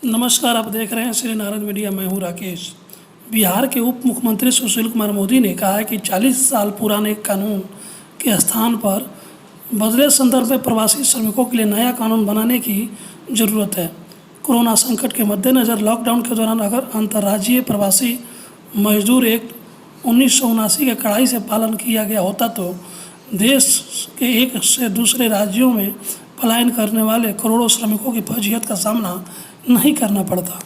नमस्कार, आप देख रहे हैं श्री नारायण मीडिया। मैं हूं राकेश। बिहार के उप मुख्यमंत्री सुशील कुमार मोदी ने कहा है कि 40 साल पुराने कानून के स्थान पर बदले संदर्भ में प्रवासी श्रमिकों के लिए नया कानून बनाने की ज़रूरत है। कोरोना संकट के मद्देनज़र लॉकडाउन के दौरान अगर अंतर्राज्यीय प्रवासी मजदूर एक्ट 1979 के कड़ाई से पालन किया गया होता तो देश के एक से दूसरे राज्यों में पलायन करने वाले करोड़ों श्रमिकों की फजीहत का सामना नहीं करना पड़ता।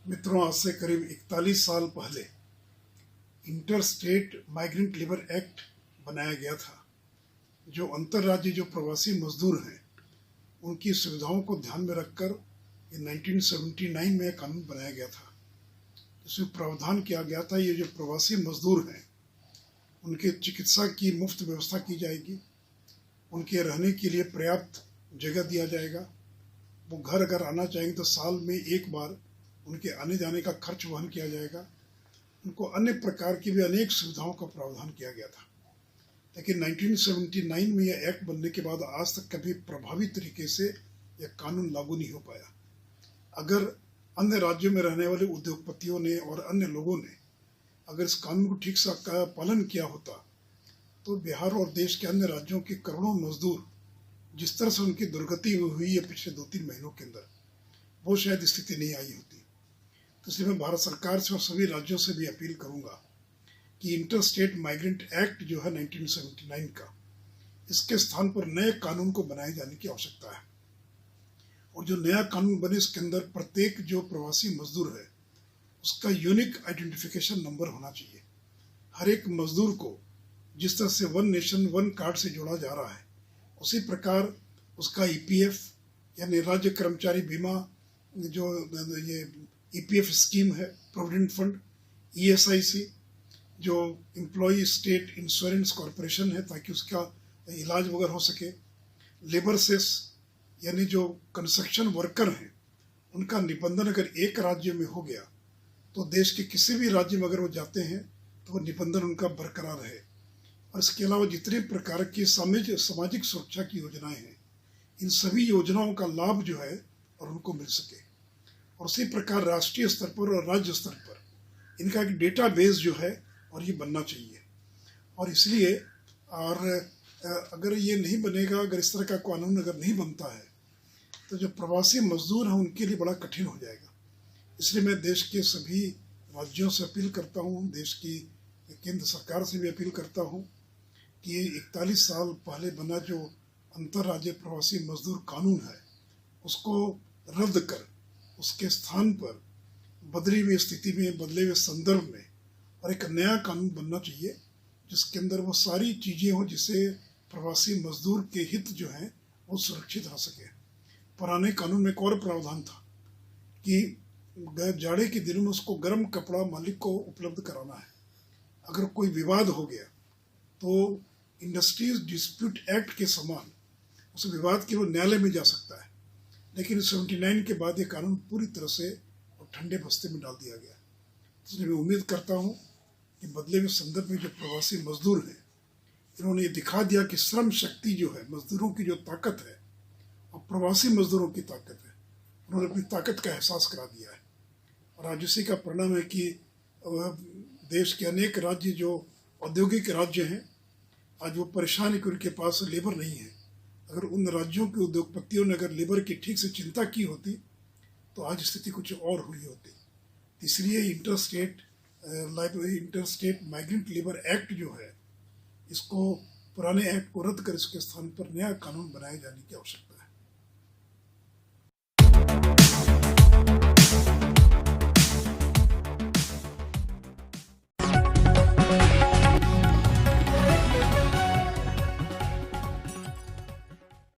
मित्रों, आज से करीब 41 साल पहले inter state migrant labour act बनाया गया था, जो अंतर्राज्यीय जो प्रवासी मजदूर हैं उनकी सुविधाओं को ध्यान में रखकर ये 1979 में कानून बनाया गया था। इसमें प्रावधान किया गया था ये जो प्रवासी मजदूर हैं उनके चिकित्सा की मुफ्त व्यवस्था की जाएगी, उनके रहने के लिए पर्याप्त जगह दिया जाएगा। वो घर अगर आना चाहेंगे तो साल में एक बार उनके आने जाने का खर्च वहन किया जाएगा। उनको अन्य प्रकार की भी अनेक सुविधाओं का प्रावधान किया गया था। लेकिन 1979 में यह एक्ट बनने के बाद आज तक कभी प्रभावी तरीके से यह कानून लागू नहीं हो पाया। अगर अन्य राज्यों में रहने वाले उद्योगपतियों ने और अन्य लोगों ने अगर इस कानून को ठीक से पालन किया होता तो बिहार और देश के अन्य राज्यों के करोड़ों मजदूर जिस तरह से उनकी दुर्गति हुई है पिछले 2-3 महीनों के अंदर, वो शायद स्थिति नहीं आई होती। तो इसलिए मैं भारत सरकार से और सभी राज्यों से भी अपील करूंगा कि इंटर स्टेट माइग्रेंट एक्ट जो है 1979 का, इसके स्थान पर नए कानून को बनाए जाने की आवश्यकता है। और जो नया कानून बने इसके अंदर प्रत्येक जो प्रवासी मजदूर है उसका यूनिक आइडेंटिफिकेशन नंबर होना चाहिए। हर एक मजदूर को जिस तरह से वन नेशन वन कार्ड से जोड़ा जा रहा है, उसी प्रकार उसका ईपीएफ यानी राज्य कर्मचारी बीमा जो ये ईपीएफ स्कीम है, प्रोविडेंट फंड, ईएसआईसी जो एम्प्लॉय स्टेट इंश्योरेंस कॉरपोरेशन है ताकि उसका इलाज वगैरह हो सके, लेबर सेस यानी जो कंस्ट्रक्शन वर्कर हैं उनका निबंधन अगर एक राज्य में हो गया तो देश के किसी भी राज्य में अगर वो जाते हैं तो वो निबंधन उनका बरकरार रहे। और इसके अलावा जितने प्रकार की सामाजिक सुरक्षा की योजनाएं हैं, इन सभी योजनाओं का लाभ जो है और उनको मिल सके। और उसी प्रकार राष्ट्रीय स्तर पर और राज्य स्तर पर इनका एक डेटाबेस जो है और ये बनना चाहिए। और इसलिए और अगर ये नहीं बनेगा, अगर इस तरह का कानून अगर नहीं बनता है तो जो प्रवासी मजदूर हैं उनके लिए बड़ा कठिन हो जाएगा। इसलिए मैं देश के सभी राज्यों से अपील करता हूँ, देश की केंद्र सरकार से भी अपील करता हूँ कि ये 41 साल पहले बना जो अंतर्राज्यीय प्रवासी मजदूर कानून है उसको रद्द कर उसके स्थान पर बदली हुई स्थिति में, बदले हुए संदर्भ में और एक नया कानून बनना चाहिए जिसके अंदर वो सारी चीज़ें हों जिससे प्रवासी मजदूर के हित जो हैं वो सुरक्षित रह सके। पुराने कानून में एक और प्रावधान था कि जाड़े के दिनों में उसको गर्म कपड़ा मालिक को उपलब्ध कराना है। अगर कोई विवाद हो गया तो इंडस्ट्रीज डिस्प्यूट एक्ट के समान उस विवाद के वो न्यायालय में जा सकता है। लेकिन 79 के बाद ये कानून पूरी तरह से ठंडे बस्ते में डाल दिया गया। इसलिए मैं उम्मीद करता हूँ कि बदले हुए संदर्भ में जो प्रवासी मजदूर हैं इन्होंने ये दिखा दिया कि श्रम शक्ति जो है, मजदूरों की जो ताकत है और प्रवासी मजदूरों की ताकत है, उन्होंने अपनी ताकत का एहसास करा दिया है। और आज उसी का परिणाम है कि देश के अनेक राज्य जो औद्योगिक राज्य हैं आज वो परेशान है कि उनके पास लेबर नहीं है। अगर उन राज्यों के उद्योगपतियों ने अगर लेबर की ठीक से चिंता की होती तो आज स्थिति कुछ और हुई होती। इसलिए inter state migrant labour act जो है इसको पुराने एक्ट को रद्द कर इसके स्थान पर नया कानून बनाए जाने की आवश्यकता है।